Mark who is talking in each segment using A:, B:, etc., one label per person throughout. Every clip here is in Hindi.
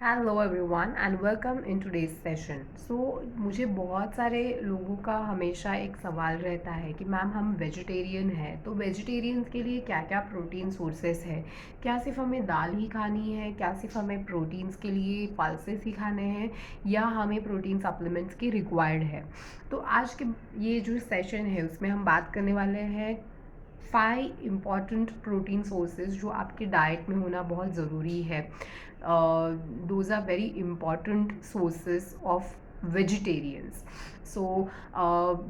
A: Hello everyone and welcome in today's session. मुझे बहुत सारे लोगों का हमेशा एक सवाल रहता है कि मैम हम वेजिटेरियन हैं, तो वेजिटेरियंस के लिए क्या क्या प्रोटीन सोर्सेस है। क्या सिर्फ हमें दाल ही खानी है, क्या सिर्फ हमें प्रोटीन्स के लिए पल्सेस ही खाने हैं, या हमें प्रोटीन सप्लीमेंट्स की रिक्वायर्ड है। तो आज के ये जो सेशन है उसमें हम बात करने वाले हैं 5 इम्पॉर्टेंट प्रोटीन सोर्सेज जो आपके डाइट में होना बहुत ज़रूरी है। Those are very important sources of vegetarians. So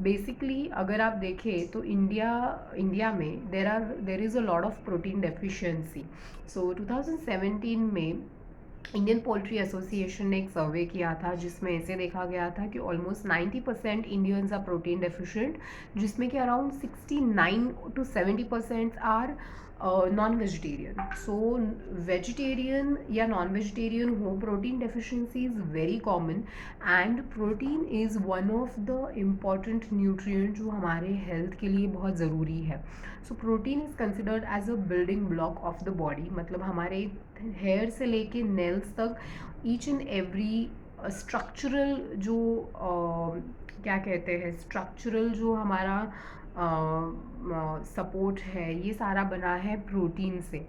A: basically अगर आप देखें तो इंडिया में there is a lot of protein deficiency. 2017 में इंडियन पोल्ट्री एसोसिएशन ने एक सर्वे किया था जिसमें ऐसे देखा गया था कि almost 90% Indians are protein deficient, जिसमें कि around 69 to 70% are non vegetarian. Vegetarian या नॉन वेजिटेरियन हो, protein deficiency is very common and protein is one of the important nutrient जो हमारे हेल्थ के लिए बहुत ज़रूरी है। Protein is considered as a building block of the body, मतलब हमारे हेयर से लेके नेल्स तक ईच एंड एवरी स्ट्रक्चरल जो क्या कहते हैं, स्ट्रक्चरल जो हमारा सपोर्ट है, ये सारा बना है प्रोटीन से।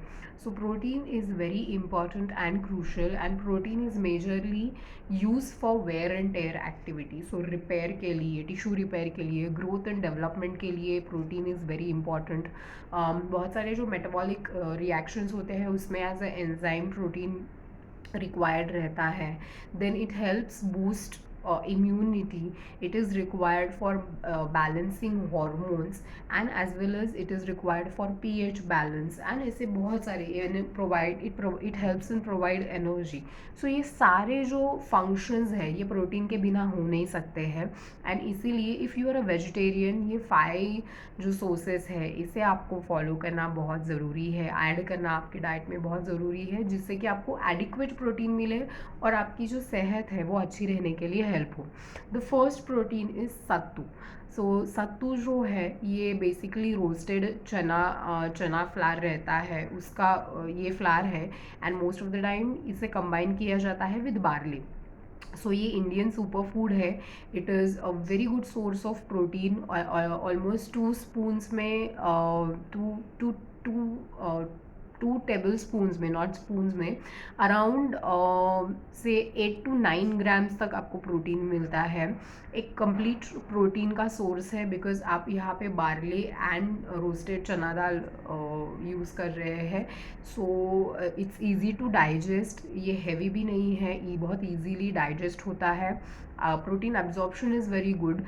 A: Protein is very important and crucial and protein is majorly use for wear and tear activity. Repair के लिए, टिश्यू रिपेयर के लिए, ग्रोथ एंड डेवलपमेंट के लिए प्रोटीन इज़ वेरी इंपॉर्टेंट। बहुत सारे जो मेटाबॉलिक रिएक्शंस होते हैं उसमें as a enzyme protein required रहता है। Then it helps boost immunity. It is required for balancing hormones and as well as it is required for pH balance and ऐसे बहुत सारे it helps in provide energy. ये सारे जो functions है ये प्रोटीन के बिना हो नहीं सकते हैं एंड इसीलिए if you are a vegetarian ये 5 जो सोर्सेस है इसे आपको फॉलो करना बहुत ज़रूरी है, ऐड करना आपके डाइट में बहुत ज़रूरी है, जिससे कि आपको एडिक्वेट प्रोटीन मिले और आपकी जो सेहत है वो अच्छी रहने के लिए हेल्प हो। द फर्स्ट प्रोटीन इज़ सत्तू। सत्तू जो है ये बेसिकली रोस्टेड चना फ्लार रहता है, उसका ये फ्लार है and most of the time इसे कंबाइन किया जाता है विद बार्ली। ये इंडियन सुपर फूड है। It is a very good source of protein. Almost 2 spoons में two two two 2 tablespoons में, नॉट स्पून्स में, अराउंड से 8 to 9 ग्राम्स तक आपको प्रोटीन मिलता है। एक कंप्लीट प्रोटीन का सोर्स है बिकॉज आप यहाँ पे बार्ली एंड रोस्टेड चना दाल यूज़ कर रहे हैं। इट्स ईजी टू डाइजेस्ट, ये हैवी भी नहीं है, ये बहुत ईजीली डाइजेस्ट होता है। Protein absorption is very good,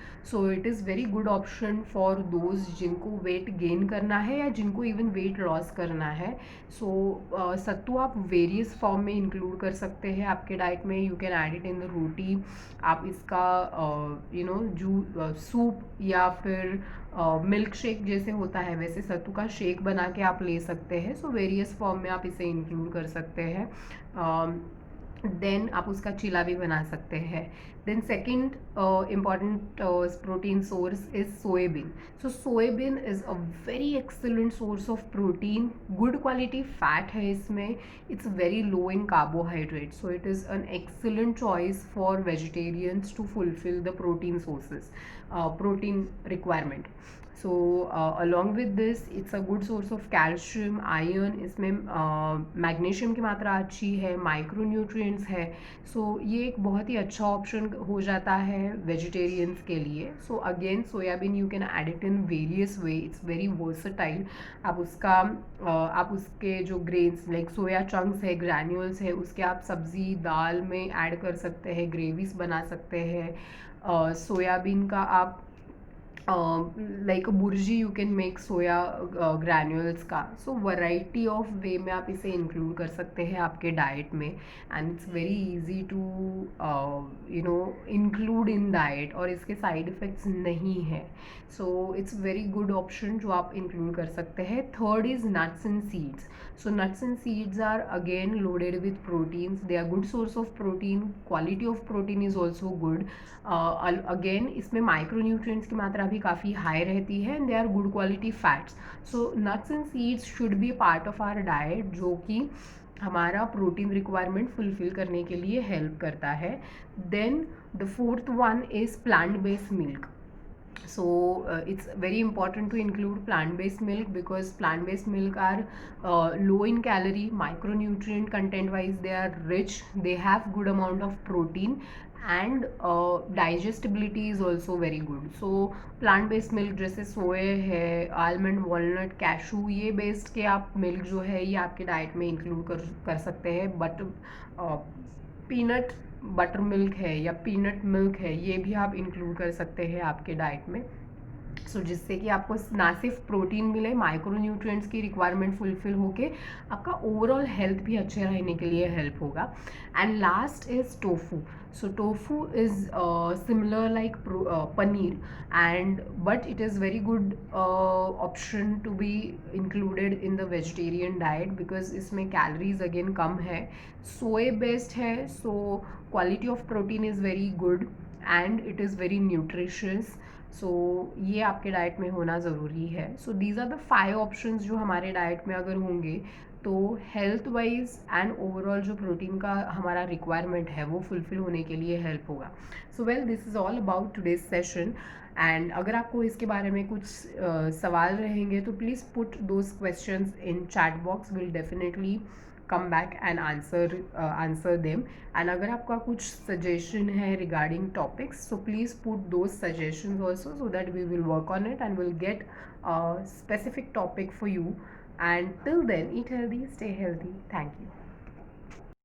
A: it is very good option for those जिनको वेट गेन करना है या जिनको इवन वेट लॉस करना है। सत्तू आप वेरियस फॉर्म में इंक्लूड कर सकते हैं आपके डाइट में। You can add it in the roti, आप इसका सूप या फिर मिल्क शेक जैसे होता है वैसे सत्तू का शेक बना के आप ले सकते हैं। वेरियस फॉर्म में आप इसे इंक्लूड कर सकते हैं। देन आप उसका चीला भी बना सकते हैं। Then second important protein source is soybean. Soybean is a very excellent source of protein, good quality fat है इसमें, it's very low in carbohydrate, it is an excellent choice for vegetarians to fulfil the protein sources, protein requirement. Along with this it's a good source of calcium, iron, इसमें मैग्नीशियम की मात्रा अच्छी है, माइक्रो न्यूट्रिएंट्स है। ये एक बहुत ही अच्छा ऑप्शन हो जाता है वेजिटेरियंस के लिए। Again soybean you can add it in various way, it's very versatile. आप उसके जो ग्रेन्स लाइक सोया चंक्स है, ग्रैन्यूल्स है, उसके आप सब्जी दाल में ऐड कर सकते हैं, ग्रेवीज बना सकते हैं। सोयाबीन का आप like bhurji you can make soya granules का। वैरायटी ऑफ वे में आप इसे इंक्लूड कर सकते हैं आपके डाइट में and it's very easy to include in diet और इसके साइड इफ़ेक्ट्स नहीं है। इट्स वेरी गुड ऑप्शन जो आप इंक्लूड कर सकते हैं। Third is nuts and seeds. nuts and seeds are again loaded with proteins. They are good source of protein. Quality of protein is also good. Again इसमें माइक्रोन्यूट्रिएंट्स की मात्रा भी काफ़ी हाई रहती है and they are good quality fats. Nuts and seeds should be part of our diet, जो कि हमारा प्रोटीन रिक्वायरमेंट फुलफिल करने के लिए हेल्प करता है. Then the fourth one is plant based milk. So it's very important to include plant-based milk because plant-based milk are low in calorie, micronutrient content wise they are rich, they have good amount of protein, and digestibility is also very good. So plant-based milk जैसे सोए है, आलमंड, वॉलनट, कैशू, ये बेस्ड के आप मिल्क जो है ये आपके डाइट में इंक्लूड कर सकते हैं. बट पीनट बटर मिल्क है या पीनट मिल्क है, ये भी आप इंक्लूड कर सकते हैं आपके डाइट में. सो जिससे कि आपको ना सिर्फ प्रोटीन मिले, माइक्रो न्यूट्रिएंट्स की रिक्वायरमेंट फुलफिल होके आपका ओवरऑल हेल्थ भी अच्छे रहने के लिए हेल्प होगा. And last is tofu. So tofu is similar like paneer, and but it is very good option to be included in the vegetarian diet because इसमें कैलोरीज अगेन कम है, सोए बेस्ड है, so quality of protein is very good and it is very nutritious. So ये आपके डाइट में होना ज़रूरी है. So these are the 5 options जो हमारे डाइट में अगर होंगे तो हेल्थ वाइज एंड ओवरऑल जो प्रोटीन का हमारा रिक्वायरमेंट है वो फुलफिल होने के लिए हेल्प होगा. So well, this is all about today's session. And अगर आपको इसके बारे में कुछ सवाल रहेंगे तो please put those questions in chat box. Will definitely come back and answer them. And अगर आपका कुछ suggestion है regarding topics, so please put those suggestions also so that we will work on it and will get a specific topic for you. And till then, eat healthy, stay healthy. Thank you.